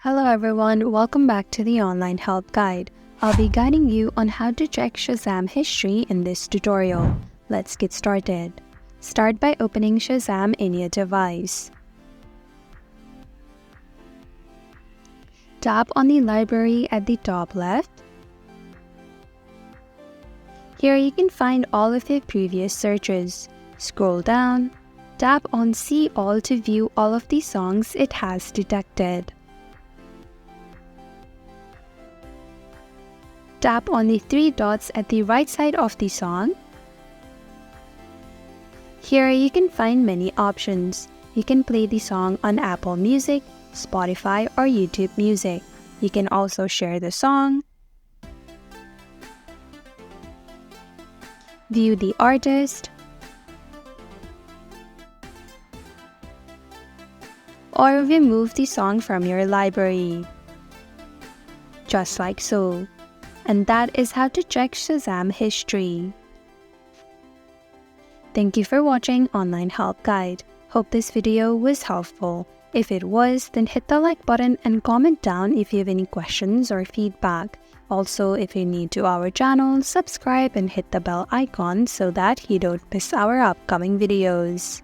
Hello everyone, welcome back to the online help guide. I'll be guiding you on how to check Shazam history in this tutorial. Let's get started. Start by opening Shazam in your device. Tap on the library at the top left. Here you can find all of your previous searches. Scroll down, tap on See All to view all of the songs it has detected. Tap on the three dots at the right side of the song. Here you can find many options. You can play the song on Apple Music, Spotify, or YouTube Music. You can also share the song, view the artist, or remove the song from your library. Just like so. And that is how to check Shazam history. Thank you for watching Online Help Guide. Hope this video was helpful. If it was, then hit the like button and comment down if you have any questions or feedback. Also, if you're new to our channel, subscribe and hit the bell icon so that you don't miss our upcoming videos.